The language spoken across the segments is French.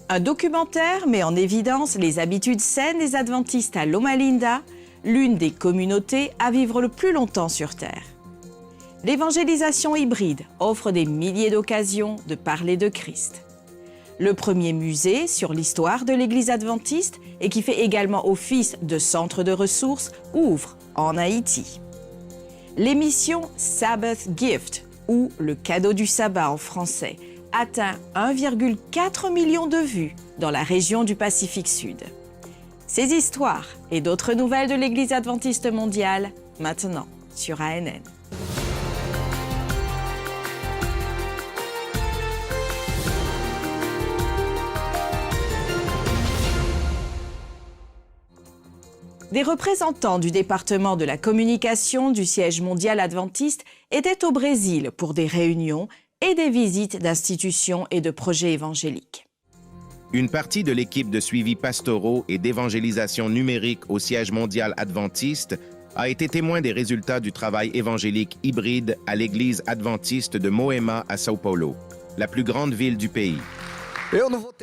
Un documentaire met en évidence les habitudes saines des adventistes à Loma Linda, l'une des communautés à vivre le plus longtemps sur Terre. L'évangélisation hybride offre des milliers d'occasions de parler de Christ. Le premier musée sur l'histoire de l'Église adventiste et qui fait également office de centre de ressources ouvre en Haïti. L'émission Sabbath Gift, ou le cadeau du sabbat en français, atteint 1,4 million de vues dans la région du Pacifique Sud. Ces histoires et d'autres nouvelles de l'Église adventiste mondiale, maintenant sur ANN. Des représentants du département de la communication du siège mondial adventiste étaient au Brésil pour des réunions et des visites d'institutions et de projets évangéliques. Une partie de l'équipe de suivi pastoraux et d'évangélisation numérique au siège mondial adventiste a été témoin des résultats du travail évangélique hybride à l'église adventiste de Moema à São Paulo, la plus grande ville du pays.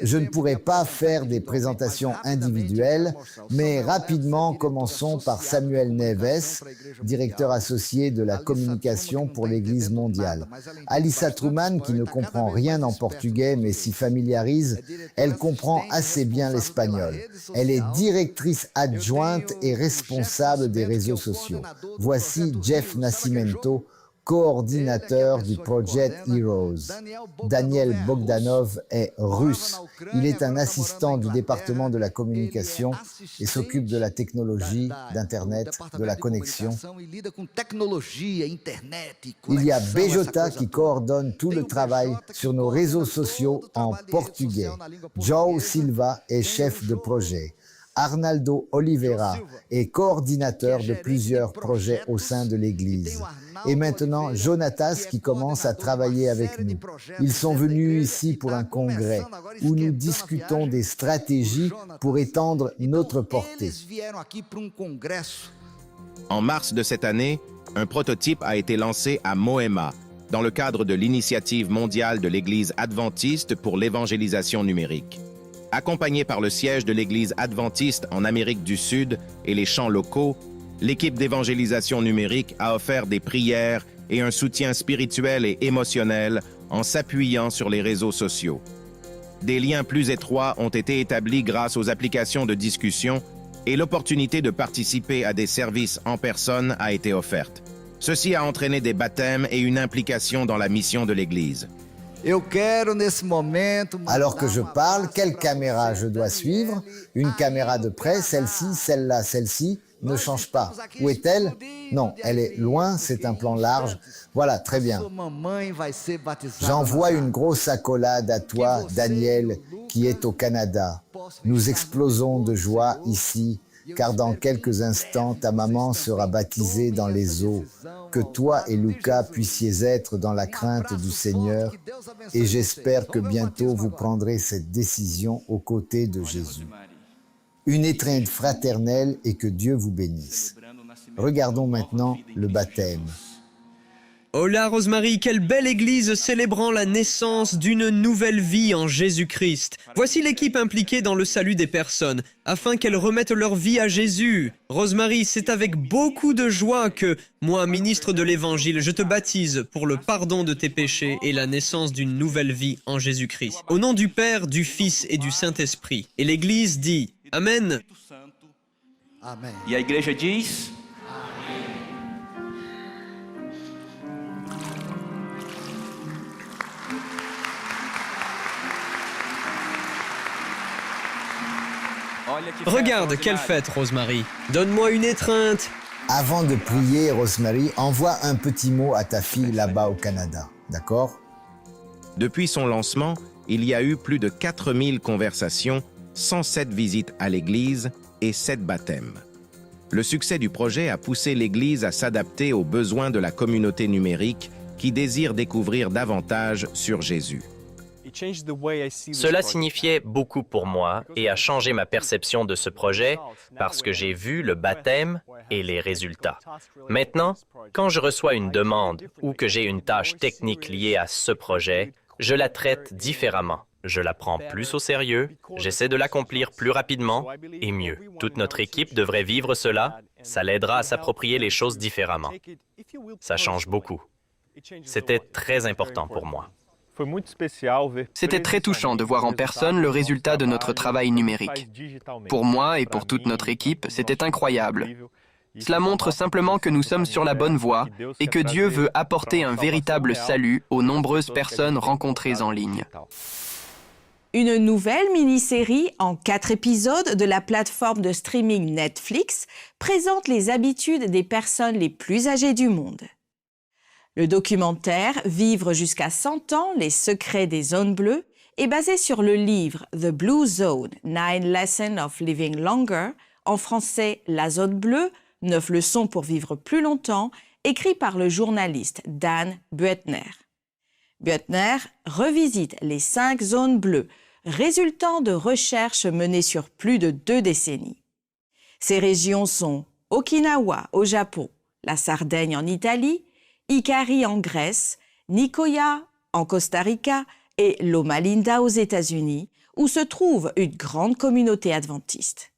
Je ne pourrai pas faire des présentations individuelles, mais rapidement, commençons par Samuel Neves, directeur associé de la communication pour l'Église mondiale. Alissa Truman, qui ne comprend rien en portugais mais s'y familiarise, elle comprend assez bien l'espagnol. Elle est directrice adjointe et responsable des réseaux sociaux. Voici Jeff Nascimento, coordinateur du Project Heroes. Daniel Bogdanov est russe. Il est un assistant du département de la communication et s'occupe de la technologie, d'Internet, de la connexion. Il y a Bejota qui coordonne tout le travail sur nos réseaux sociaux en portugais. João Silva est chef de projet. Arnaldo Oliveira est coordinateur de plusieurs projets au sein de l'Église. Et maintenant, Jonatas qui commence à travailler avec nous. Ils sont venus ici pour un congrès où nous discutons des stratégies pour étendre notre portée. En mars de cette année, un prototype a été lancé à Moema, dans le cadre de l'initiative mondiale de l'Église adventiste pour l'évangélisation numérique. Accompagné par le siège de l'Église adventiste en Amérique du Sud et les champs locaux, l'équipe d'évangélisation numérique a offert des prières et un soutien spirituel et émotionnel en s'appuyant sur les réseaux sociaux. Des liens plus étroits ont été établis grâce aux applications de discussion et l'opportunité de participer à des services en personne a été offerte. Ceci a entraîné des baptêmes et une implication dans la mission de l'Église. Alors que je parle, quelle caméra je dois suivre? Une caméra de près, celle-ci, celle-là, celle-ci, ne change pas. Où est-elle? Non, elle est loin, c'est un plan large. Voilà, très bien. J'envoie une grosse accolade à toi, Daniel, qui est au Canada. Nous explosons de joie ici, car dans quelques instants, ta maman sera baptisée dans les eaux. Que toi et Lucas puissiez être dans la crainte du Seigneur, et j'espère que bientôt vous prendrez cette décision aux côtés de Jésus. Une étreinte fraternelle et que Dieu vous bénisse. Regardons maintenant le baptême. Hola Rosemary, quelle belle église célébrant la naissance d'une nouvelle vie en Jésus-Christ. Voici l'équipe impliquée dans le salut des personnes, afin qu'elles remettent leur vie à Jésus. Rosemary, c'est avec beaucoup de joie que, moi, ministre de l'Évangile, je te baptise pour le pardon de tes péchés et la naissance d'une nouvelle vie en Jésus-Christ. Au nom du Père, du Fils et du Saint-Esprit. Et l'Église dit Amen. Amen. E a igreja diz... Regarde, quelle fête, Rosemary. Donne-moi une étreinte. Avant de prier, Rosemary, envoie un petit mot à ta fille là-bas au Canada, d'accord? Depuis son lancement, il y a eu plus de 4000 conversations, 107 visites à l'Église et 7 baptêmes. Le succès du projet a poussé l'Église à s'adapter aux besoins de la communauté numérique qui désire découvrir davantage sur Jésus. Cela signifiait beaucoup pour moi et a changé ma perception de ce projet parce que j'ai vu le baptême et les résultats. Maintenant, quand je reçois une demande ou que j'ai une tâche technique liée à ce projet, je la traite différemment. Je la prends plus au sérieux, j'essaie de l'accomplir plus rapidement et mieux. Toute notre équipe devrait vivre cela, ça l'aidera à s'approprier les choses différemment. Ça change beaucoup. C'était très important pour moi. C'était très touchant de voir en personne le résultat de notre travail numérique. Pour moi et pour toute notre équipe, c'était incroyable. Cela montre simplement que nous sommes sur la bonne voie et que Dieu veut apporter un véritable salut aux nombreuses personnes rencontrées en ligne. Une nouvelle mini-série en 4 épisodes de la plateforme de streaming Netflix présente les habitudes des personnes les plus âgées du monde. Le documentaire « Vivre jusqu'à 100 ans, les secrets des zones bleues » est basé sur le livre « The Blue Zone, 9 Lessons of Living Longer », en français « La zone bleue, 9 leçons pour vivre plus longtemps », écrit par le journaliste Dan Buettner. Buettner revisite les 5 zones bleues, résultant de recherches menées sur plus de 2 décennies. Ces régions sont Okinawa au Japon, la Sardaigne en Italie, Ikari en Grèce, Nicoya en Costa Rica et Loma Linda aux États-Unis, où se trouve une grande communauté adventiste.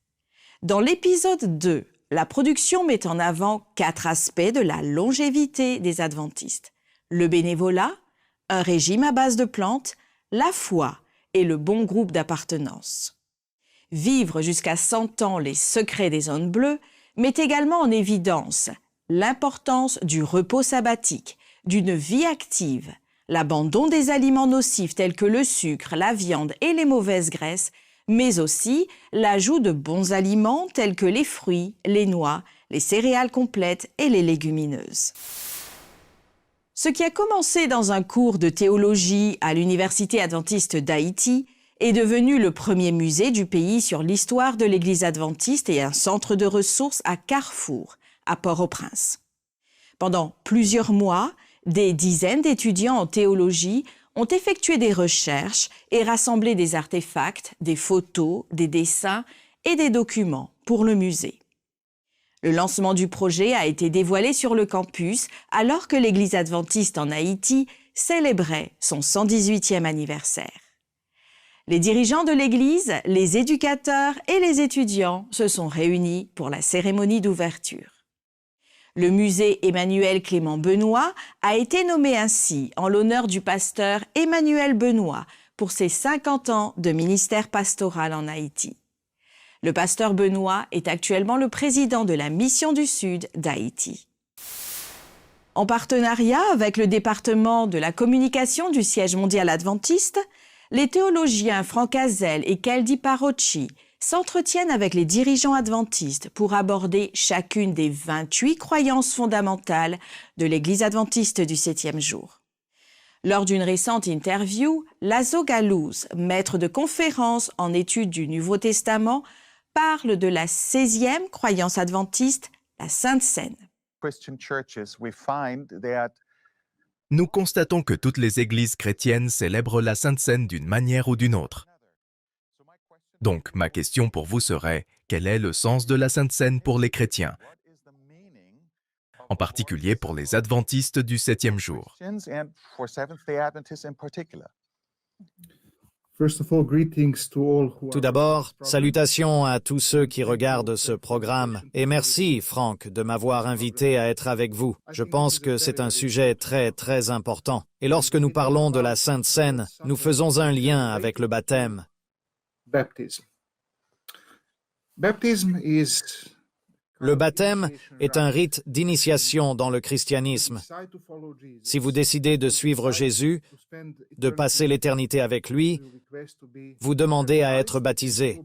Dans l'épisode 2, la production met en avant 4 aspects de la longévité des adventistes: le bénévolat, un régime à base de plantes, la foi et le bon groupe d'appartenance. Vivre jusqu'à 100 ans les secrets des zones bleues met également en évidence l'importance du repos sabbatique, d'une vie active, l'abandon des aliments nocifs tels que le sucre, la viande et les mauvaises graisses, mais aussi l'ajout de bons aliments tels que les fruits, les noix, les céréales complètes et les légumineuses. Ce qui a commencé dans un cours de théologie à l'Université adventiste d'Haïti est devenu le premier musée du pays sur l'histoire de l'Église adventiste et un centre de ressources à Carrefour, à Port-au-Prince. Pendant plusieurs mois, des dizaines d'étudiants en théologie ont effectué des recherches et rassemblé des artefacts, des photos, des dessins et des documents pour le musée. Le lancement du projet a été dévoilé sur le campus alors que l'Église adventiste en Haïti célébrait son 118e anniversaire. Les dirigeants de l'Église, les éducateurs et les étudiants se sont réunis pour la cérémonie d'ouverture. Le musée Emmanuel Clément Benoît a été nommé ainsi en l'honneur du pasteur Emmanuel Benoît pour ses 50 ans de ministère pastoral en Haïti. Le pasteur Benoît est actuellement le président de la Mission du Sud d'Haïti. En partenariat avec le département de la communication du siège mondial adventiste, les théologiens Franck Hazel et Keldi Parocci s'entretiennent avec les dirigeants adventistes pour aborder chacune des 28 croyances fondamentales de l'Église adventiste du 7e jour. Lors d'une récente interview, Lazo Galouz, maître de conférences en études du Nouveau Testament, parle de la 16e croyance adventiste, la Sainte Seine. Nous constatons que toutes les églises chrétiennes célèbrent la Sainte Seine d'une manière ou d'une autre. Donc, ma question pour vous serait, quel est le sens de la Sainte Seine pour les chrétiens, en particulier pour les adventistes du 7e jour? Tout d'abord, salutations à tous ceux qui regardent ce programme et merci, Franck, de m'avoir invité à être avec vous. Je pense que c'est un sujet très important. Et lorsque nous parlons de la Sainte Seine, nous faisons un lien avec le baptême. Le baptême est un rite d'initiation dans le christianisme. Si vous décidez de suivre Jésus, de passer l'éternité avec lui, vous demandez à être baptisé.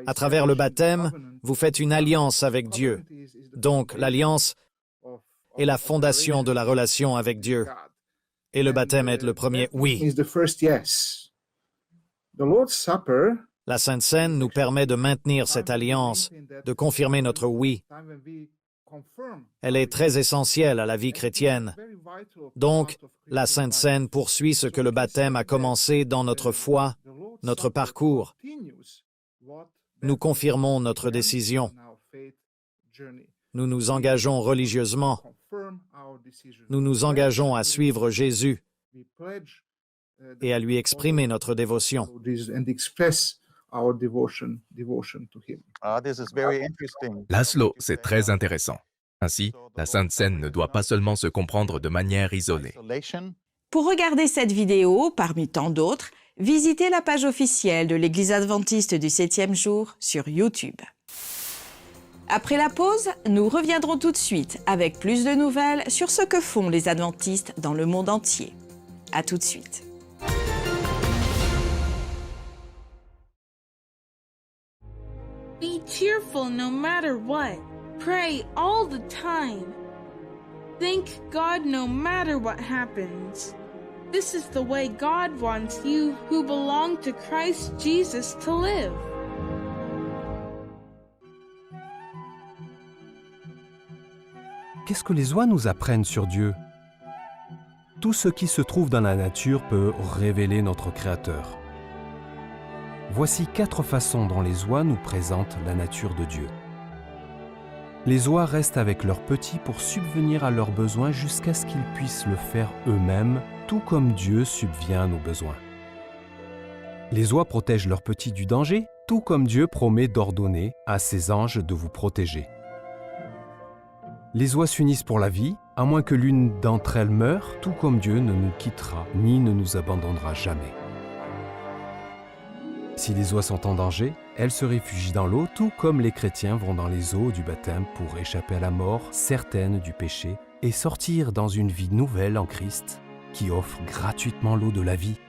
À travers le baptême, vous faites une alliance avec Dieu. Donc, l'alliance est la fondation de la relation avec Dieu. Et le baptême est le premier oui. La Sainte Seine nous permet de maintenir cette alliance, de confirmer notre oui. Elle est très essentielle à la vie chrétienne. Donc, la Sainte Seine poursuit ce que le baptême a commencé dans notre foi, notre parcours. Nous confirmons notre décision. Nous nous engageons religieusement. Nous nous engageons à suivre Jésus. et à lui exprimer notre dévotion. Laszlo, c'est très intéressant. Ainsi, la Sainte Seine ne doit pas seulement se comprendre de manière isolée. Pour regarder cette vidéo, parmi tant d'autres, visitez la page officielle de l'Église adventiste du 7e jour sur YouTube. Après la pause, nous reviendrons tout de suite avec plus de nouvelles sur ce que font les adventistes dans le monde entier. À tout de suite. Be cheerful no matter what. Pray all the time. Thank God no matter what happens. This is the way God wants you who belong to Christ Jesus to live. Qu'est-ce que les oies nous apprennent sur Dieu? Tout ce qui se trouve dans la nature peut révéler notre Créateur. Voici 4 façons dont les oies nous présentent la nature de Dieu. Les oies restent avec leurs petits pour subvenir à leurs besoins jusqu'à ce qu'ils puissent le faire eux-mêmes, tout comme Dieu subvient à nos besoins. Les oies protègent leurs petits du danger, tout comme Dieu promet d'ordonner à ses anges de vous protéger. Les oies s'unissent pour la vie, à moins que l'une d'entre elles meure, tout comme Dieu ne nous quittera ni ne nous abandonnera jamais. Si les oies sont en danger, elles se réfugient dans l'eau, tout comme les chrétiens vont dans les eaux du baptême pour échapper à la mort certaine du péché et sortir dans une vie nouvelle en Christ qui offre gratuitement l'eau de la vie.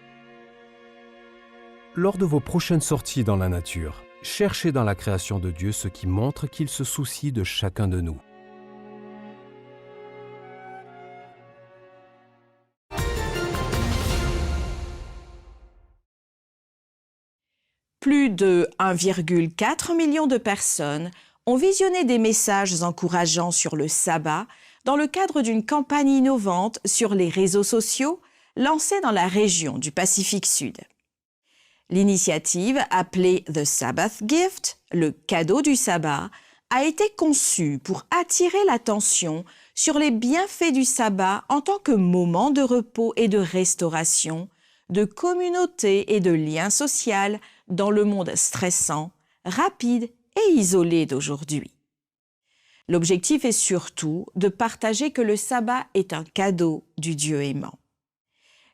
Lors de vos prochaines sorties dans la nature, cherchez dans la création de Dieu ce qui montre qu'il se soucie de chacun de nous. Plus de 1,4 million de personnes ont visionné des messages encourageants sur le sabbat dans le cadre d'une campagne innovante sur les réseaux sociaux lancée dans la région du Pacifique Sud. L'initiative, appelée The Sabbath Gift, le cadeau du sabbat, a été conçue pour attirer l'attention sur les bienfaits du sabbat en tant que moment de repos et de restauration, de communauté et de lien social dans le monde stressant, rapide et isolé d'aujourd'hui. L'objectif est surtout de partager que le sabbat est un cadeau du Dieu aimant.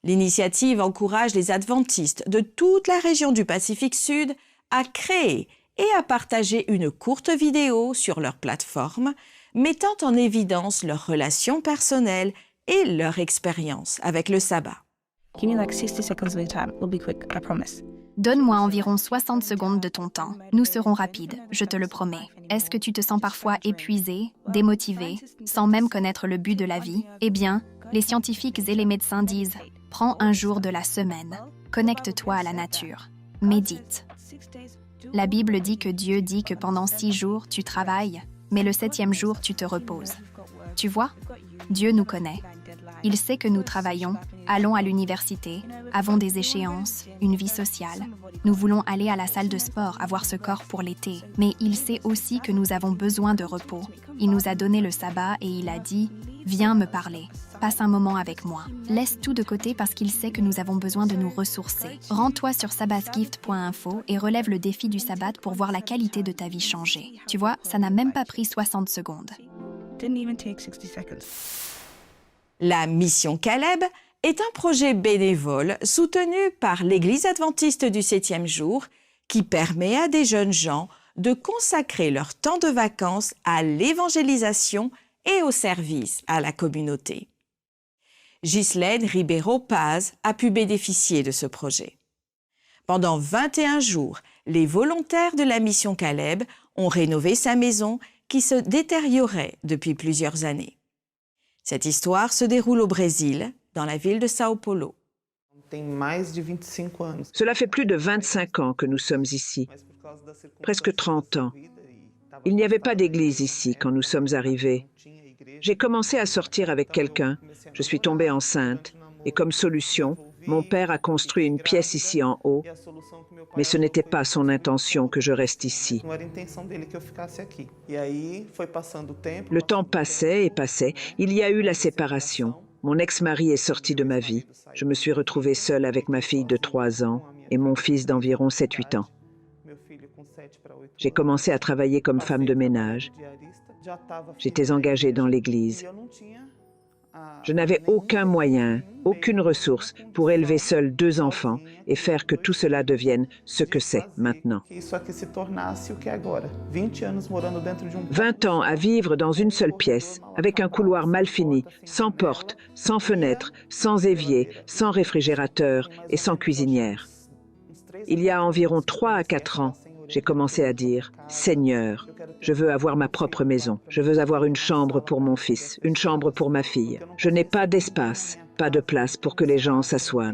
L'initiative encourage les adventistes de toute la région du Pacifique Sud à créer et à partager une courte vidéo sur leur plateforme mettant en évidence leurs relations personnelles et leur expérience avec le sabbat. Give me like 60 seconds of your time. We'll be quick, I promise. Donne-moi environ 60 secondes de ton temps. Nous serons rapides, je te le promets. Est-ce que tu te sens parfois épuisé, démotivé, sans même connaître le but de la vie? Eh bien, les scientifiques et les médecins disent « Prends un jour de la semaine, connecte-toi à la nature, médite ». La Bible dit que Dieu dit que pendant 6 jours, tu travailles, mais le 7e jour, tu te reposes. Tu vois, Dieu nous connaît. Il sait que nous travaillons, allons à l'université, avons des échéances, une vie sociale. Nous voulons aller à la salle de sport, avoir ce corps pour l'été. Mais il sait aussi que nous avons besoin de repos. Il nous a donné le sabbat et il a dit « Viens me parler, passe un moment avec moi. » Laisse tout de côté parce qu'il sait que nous avons besoin de nous ressourcer. Rends-toi sur sabbathgift.info et relève le défi du sabbat pour voir la qualité de ta vie changer. Tu vois, ça n'a même pas pris 60 secondes. Didn't even take 60 seconds. La Mission Caleb est un projet bénévole soutenu par l'Église adventiste du 7e jour qui permet à des jeunes gens de consacrer leur temps de vacances à l'évangélisation et au service à la communauté. Ghislaine Ribeiro Paz a pu bénéficier de ce projet. Pendant 21 jours, les volontaires de la Mission Caleb ont rénové sa maison qui se détériorait depuis plusieurs années. Cette histoire se déroule au Brésil, dans la ville de Sao Paulo. Cela fait plus de 25 ans que nous sommes ici, presque 30 ans. Il n'y avait pas d'église ici quand nous sommes arrivés. J'ai commencé à sortir avec quelqu'un, je suis tombée enceinte, et comme solution, mon père a construit une pièce ici en haut, mais ce n'était pas son intention que je reste ici. Le temps passait et passait, il y a eu la séparation. Mon ex-mari est sorti de ma vie. Je me suis retrouvée seule avec ma fille de 3 ans et mon fils d'environ 7-8 ans. J'ai commencé à travailler comme femme de ménage. J'étais engagée dans l'Église. Je n'avais aucun moyen, aucune ressource pour élever seule 2 enfants et faire que tout cela devienne ce que c'est maintenant. 20 ans à vivre dans une seule pièce, avec un couloir mal fini, sans porte, sans fenêtre, sans évier, sans réfrigérateur et sans cuisinière. Il y a environ 3 à 4 ans, j'ai commencé à dire « Seigneur, je veux avoir ma propre maison. Je veux avoir une chambre pour mon fils, une chambre pour ma fille. Je n'ai pas d'espace, pas de place pour que les gens s'assoient. »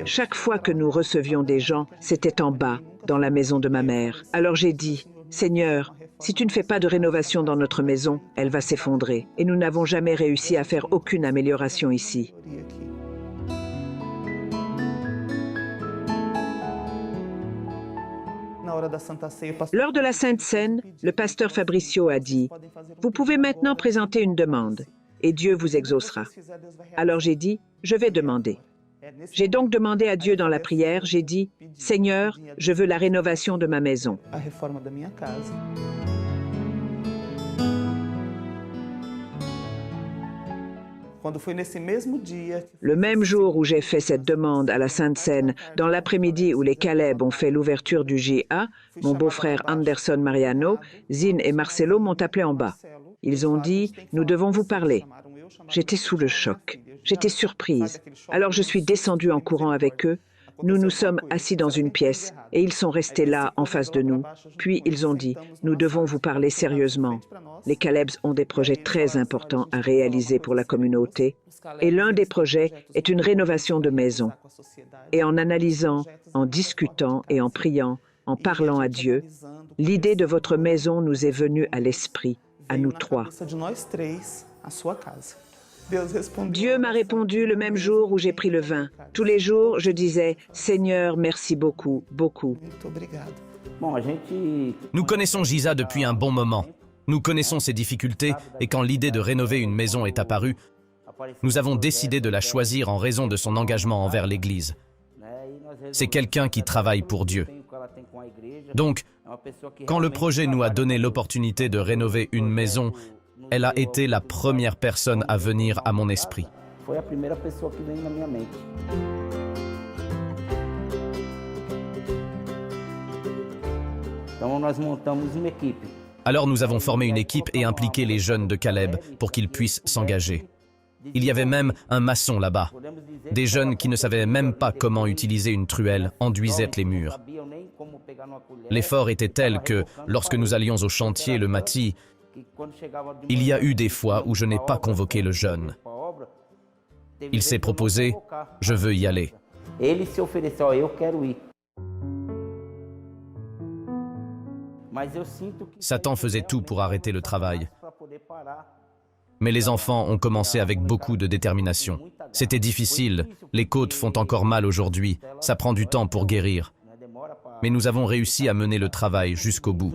Chaque fois que nous recevions des gens, c'était en bas, dans la maison de ma mère. Alors j'ai dit « Seigneur, si tu ne fais pas de rénovation dans notre maison, elle va s'effondrer. » Et nous n'avons jamais réussi à faire aucune amélioration ici. Lors de la Sainte Seine, le pasteur Fabricio a dit « Vous pouvez maintenant présenter une demande, et Dieu vous exaucera. » Alors j'ai dit « Je vais demander. » J'ai donc demandé à Dieu dans la prière, j'ai dit « Seigneur, je veux la rénovation de ma maison. » Le même jour où j'ai fait cette demande à la Sainte Seine, dans l'après-midi où les Caleb ont fait l'ouverture du JA, mon beau-frère Anderson Mariano, Zine et Marcelo m'ont appelé en bas. Ils ont dit « Nous devons vous parler ». J'étais sous le choc. J'étais surprise. Alors je suis descendue en courant avec eux. Nous nous sommes assis dans une pièce et ils sont restés là en face de nous. Puis ils ont dit « Nous devons vous parler sérieusement. Les Calebs ont des projets très importants à réaliser pour la communauté et l'un des projets est une rénovation de maison. Et en analysant, en discutant et en priant, en parlant à Dieu, l'idée de votre maison nous est venue à l'esprit, à nous 3. Dieu m'a répondu le même jour où j'ai pris le vin. Tous les jours, je disais « Seigneur, merci beaucoup, beaucoup. » Nous connaissons Giza depuis un bon moment. Nous connaissons ses difficultés et quand l'idée de rénover une maison est apparue, nous avons décidé de la choisir en raison de son engagement envers l'Église. C'est quelqu'un qui travaille pour Dieu. Donc, quand le projet nous a donné l'opportunité de rénover une maison, elle a été la première personne à venir à mon esprit. Alors nous avons formé une équipe et impliqué les jeunes de Caleb pour qu'ils puissent s'engager. Il y avait même un maçon là-bas. Des jeunes qui ne savaient même pas comment utiliser une truelle enduisaient les murs. L'effort était tel que, lorsque nous allions au chantier le matin, il y a eu des fois où je n'ai pas convoqué le jeune. Il s'est proposé, je veux y aller. Satan faisait tout pour arrêter le travail. Mais les enfants ont commencé avec beaucoup de détermination. C'était difficile, les côtes font encore mal aujourd'hui, ça prend du temps pour guérir. Mais nous avons réussi à mener le travail jusqu'au bout.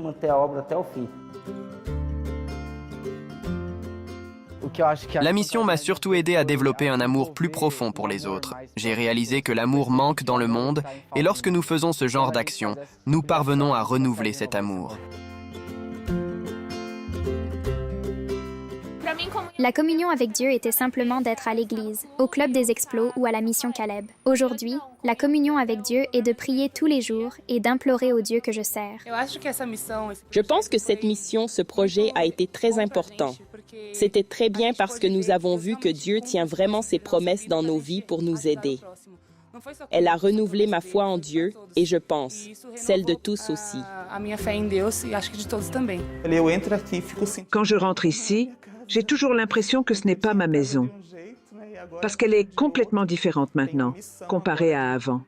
La mission m'a surtout aidé à développer un amour plus profond pour les autres. J'ai réalisé que l'amour manque dans le monde et lorsque nous faisons ce genre d'action, nous parvenons à renouveler cet amour. La communion avec Dieu était simplement d'être à l'église, au club des Explos ou à la mission Caleb. Aujourd'hui, la communion avec Dieu est de prier tous les jours et d'implorer au Dieu que je sers. Je pense que cette mission, ce projet a été très important. C'était très bien parce que nous avons vu que Dieu tient vraiment ses promesses dans nos vies pour nous aider. Elle a renouvelé ma foi en Dieu et je pense, celle de tous aussi. Quand je rentre ici, j'ai toujours l'impression que ce n'est pas ma maison, parce qu'elle est complètement différente maintenant, comparée à avant.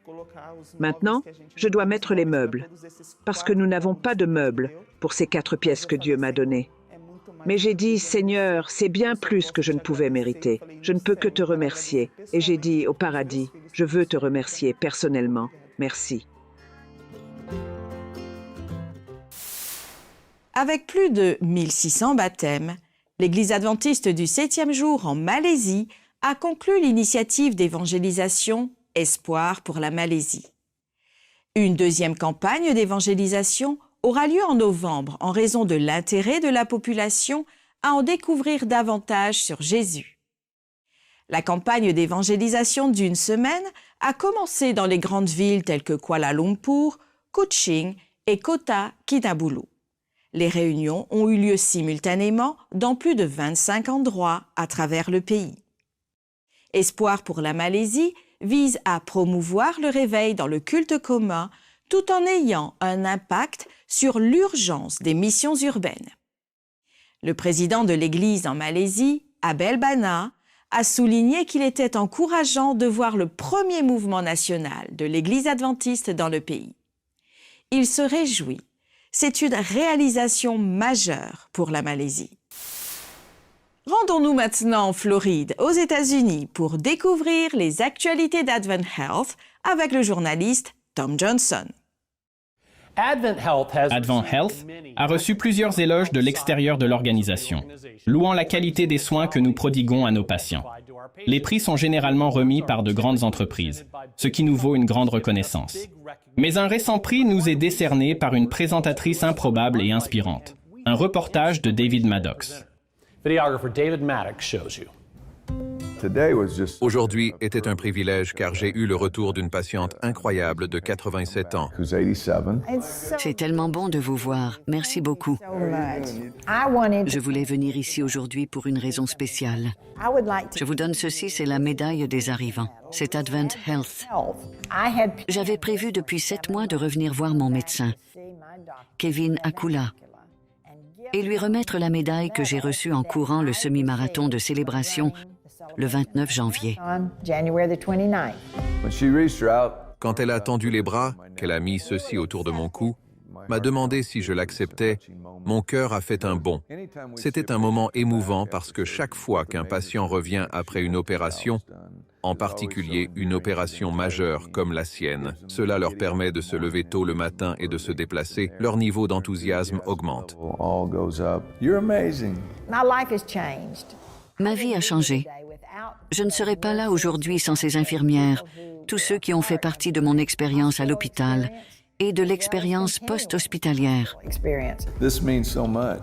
Maintenant, je dois mettre les meubles, parce que nous n'avons pas de meubles pour ces 4 pièces que Dieu m'a données. Mais j'ai dit, Seigneur, c'est bien plus que je ne pouvais mériter. Je ne peux que te remercier. Et j'ai dit au paradis, je veux te remercier personnellement. Merci. Avec plus de 1600 baptêmes, l'Église adventiste du 7e jour en Malaisie a conclu l'initiative d'évangélisation Espoir pour la Malaisie. Une deuxième campagne d'évangélisation aura lieu en novembre en raison de l'intérêt de la population à en découvrir davantage sur Jésus. La campagne d'évangélisation d'une semaine a commencé dans les grandes villes telles que Kuala Lumpur, Kuching et Kota Kinabalu. Les réunions ont eu lieu simultanément dans plus de 25 endroits à travers le pays. Espoir pour la Malaisie vise à promouvoir le réveil dans le culte commun tout en ayant un impact sur l'urgence des missions urbaines. Le président de l'Église en Malaisie, Abel Bana, a souligné qu'il était encourageant de voir le premier mouvement national de l'Église adventiste dans le pays. Il se réjouit. C'est une réalisation majeure pour la Malaisie. Rendons-nous maintenant en Floride, aux États-Unis, pour découvrir les actualités d'Advent Health avec le journaliste Tom Johnson. Advent Health a reçu plusieurs éloges de l'extérieur de l'organisation, louant la qualité des soins que nous prodiguons à nos patients. Les prix sont généralement remis par de grandes entreprises, ce qui nous vaut une grande reconnaissance. Mais un récent prix nous est décerné par une présentatrice improbable et inspirante. Un reportage de David Maddox. Aujourd'hui était un privilège car j'ai eu le retour d'une patiente incroyable de 87 ans. C'est tellement bon de vous voir. Merci beaucoup. Je voulais venir ici aujourd'hui pour une raison spéciale. Je vous donne ceci, c'est la médaille des arrivants. C'est Advent Health. J'avais prévu depuis 7 mois de revenir voir mon médecin, Kevin Akula, et lui remettre la médaille que j'ai reçue en courant le semi-marathon de célébration le 29 janvier. Quand elle a tendu les bras, qu'elle a mis ceci autour de mon cou, m'a demandé si je l'acceptais, mon cœur a fait un bond. C'était un moment émouvant parce que chaque fois qu'un patient revient après une opération, en particulier une opération majeure comme la sienne, cela leur permet de se lever tôt le matin et de se déplacer, leur niveau d'enthousiasme augmente. Ma vie a changé. Je ne serais pas là aujourd'hui sans ces infirmières, tous ceux qui ont fait partie de mon expérience à l'hôpital et de l'expérience post-hospitalière.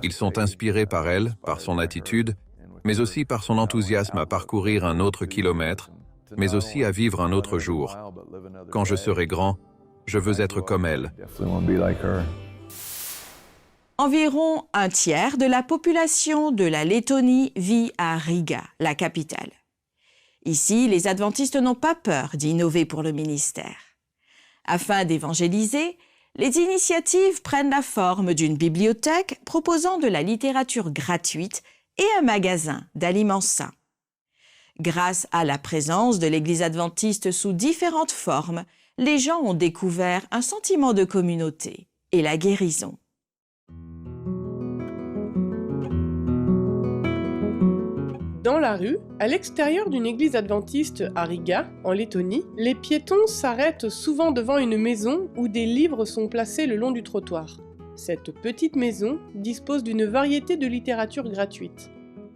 Ils sont inspirés par elle, par son attitude, mais aussi par son enthousiasme à parcourir un autre kilomètre, mais aussi à vivre un autre jour. Quand je serai grand, je veux être comme elle. Environ un tiers de la population de la Lettonie vit à Riga, la capitale. Ici, les adventistes n'ont pas peur d'innover pour le ministère. Afin d'évangéliser, les initiatives prennent la forme d'une bibliothèque proposant de la littérature gratuite et un magasin d'aliments sains. Grâce à la présence de l'Église adventiste sous différentes formes, les gens ont découvert un sentiment de communauté et la guérison. Dans la rue, à l'extérieur d'une église adventiste à Riga, en Lettonie, les piétons s'arrêtent souvent devant une maison où des livres sont placés le long du trottoir. Cette petite maison dispose d'une variété de littérature gratuite.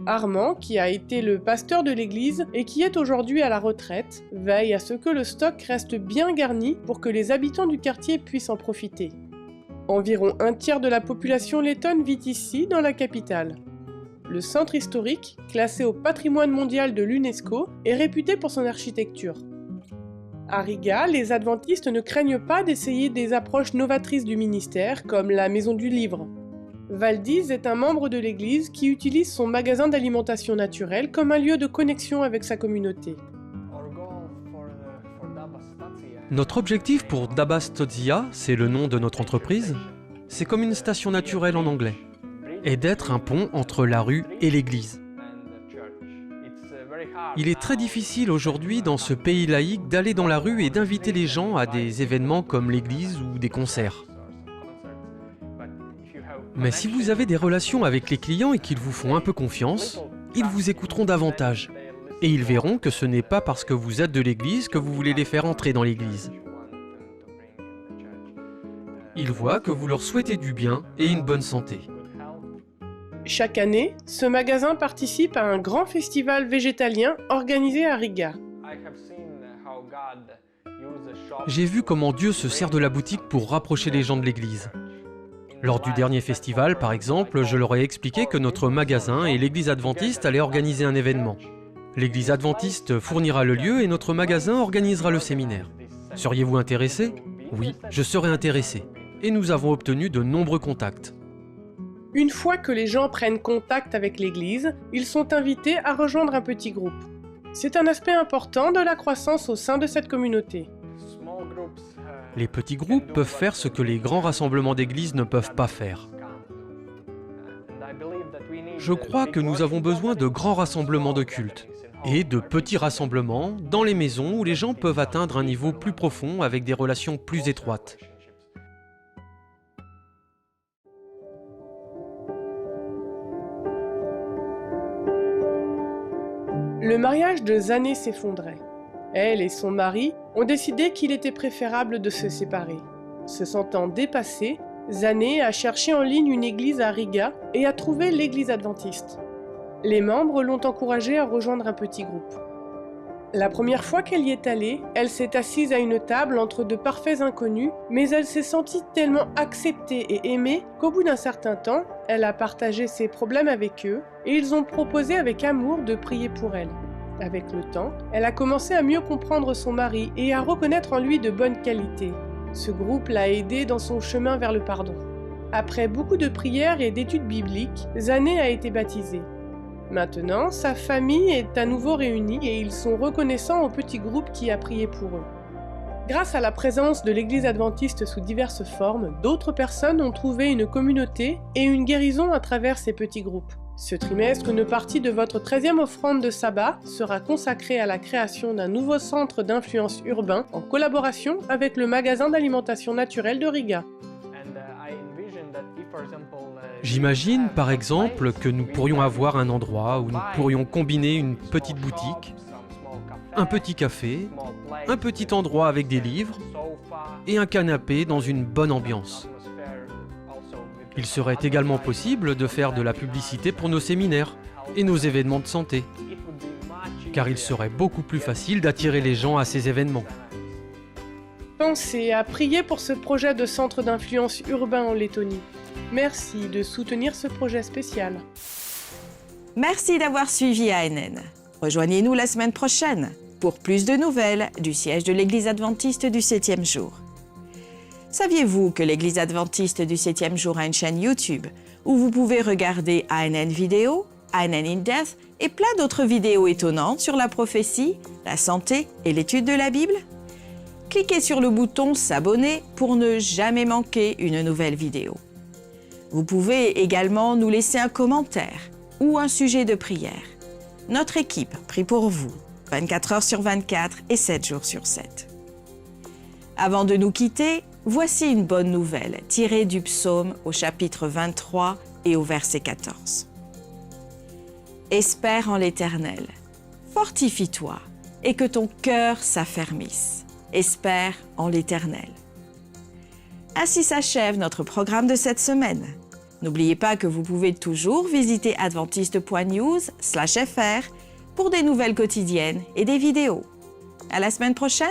Armand, qui a été le pasteur de l'église et qui est aujourd'hui à la retraite, veille à ce que le stock reste bien garni pour que les habitants du quartier puissent en profiter. Environ un tiers de la population lettonne vit ici, dans la capitale. Le centre historique, classé au patrimoine mondial de l'UNESCO, est réputé pour son architecture. À Riga, les adventistes ne craignent pas d'essayer des approches novatrices du ministère, comme la Maison du Livre. Valdis est un membre de l'église qui utilise son magasin d'alimentation naturelle comme un lieu de connexion avec sa communauté. Notre objectif pour Dabastodia, c'est le nom de notre entreprise, c'est comme une station naturelle en anglais, et d'être un pont entre la rue et l'église. Il est très difficile aujourd'hui dans ce pays laïque d'aller dans la rue et d'inviter les gens à des événements comme l'église ou des concerts. Mais si vous avez des relations avec les clients et qu'ils vous font un peu confiance, ils vous écouteront davantage. Et ils verront que ce n'est pas parce que vous êtes de l'église que vous voulez les faire entrer dans l'église. Ils voient que vous leur souhaitez du bien et une bonne santé. Chaque année, ce magasin participe à un grand festival végétalien organisé à Riga. J'ai vu comment Dieu se sert de la boutique pour rapprocher les gens de l'église. Lors du dernier festival, par exemple, je leur ai expliqué que notre magasin et l'église adventiste allaient organiser un événement. L'église adventiste fournira le lieu et notre magasin organisera le séminaire. Seriez-vous intéressé ? Oui, je serais intéressé. Et nous avons obtenu de nombreux contacts. Une fois que les gens prennent contact avec l'église, ils sont invités à rejoindre un petit groupe. C'est un aspect important de la croissance au sein de cette communauté. Les petits groupes peuvent faire ce que les grands rassemblements d'église ne peuvent pas faire. Je crois que nous avons besoin de grands rassemblements de culte et de petits rassemblements dans les maisons où les gens peuvent atteindre un niveau plus profond avec des relations plus étroites. Le mariage de Zané s'effondrait. Elle et son mari ont décidé qu'il était préférable de se séparer. Se sentant dépassée, Zané a cherché en ligne une église à Riga et a trouvé l'église adventiste. Les membres l'ont encouragée à rejoindre un petit groupe. La première fois qu'elle y est allée, elle s'est assise à une table entre de parfaits inconnus, mais elle s'est sentie tellement acceptée et aimée qu'au bout d'un certain temps, elle a partagé ses problèmes avec eux et ils ont proposé avec amour de prier pour elle. Avec le temps, elle a commencé à mieux comprendre son mari et à reconnaître en lui de bonnes qualités. Ce groupe l'a aidée dans son chemin vers le pardon. Après beaucoup de prières et d'études bibliques, Zané a été baptisée. Maintenant, sa famille est à nouveau réunie et ils sont reconnaissants au petit groupe qui a prié pour eux. Grâce à la présence de l'Église adventiste sous diverses formes, d'autres personnes ont trouvé une communauté et une guérison à travers ces petits groupes. Ce trimestre, une partie de votre 13e offrande de sabbat sera consacrée à la création d'un nouveau centre d'influence urbain en collaboration avec le magasin d'alimentation naturelle de Riga. J'imagine, par exemple, que nous pourrions avoir un endroit où nous pourrions combiner une petite boutique, un petit café, un petit endroit avec des livres et un canapé dans une bonne ambiance. Il serait également possible de faire de la publicité pour nos séminaires et nos événements de santé, car il serait beaucoup plus facile d'attirer les gens à ces événements. Pensez à prier pour ce projet de centre d'influence urbain en Lettonie. Merci de soutenir ce projet spécial. Merci d'avoir suivi ANN. Rejoignez-nous la semaine prochaine pour plus de nouvelles du siège de l'Église adventiste du 7e jour. Saviez-vous que l'Église adventiste du 7e jour a une chaîne YouTube où vous pouvez regarder ANN Vidéo, ANN in Depth et plein d'autres vidéos étonnantes sur la prophétie, la santé et l'étude de la Bible? Cliquez sur le bouton S'abonner pour ne jamais manquer une nouvelle vidéo. Vous pouvez également nous laisser un commentaire ou un sujet de prière. Notre équipe prie pour vous 24 heures sur 24 et 7 jours sur 7. Avant de nous quitter, voici une bonne nouvelle tirée du psaume au chapitre 23 et au verset 14. Espère en l'Éternel, fortifie-toi et que ton cœur s'affermisse. Espère en l'Éternel. Ainsi s'achève notre programme de cette semaine. N'oubliez pas que vous pouvez toujours visiter adventiste.news/fr pour des nouvelles quotidiennes et des vidéos. À la semaine prochaine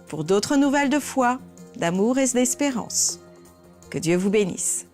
pour d'autres nouvelles de foi, d'amour et d'espérance. Que Dieu vous bénisse.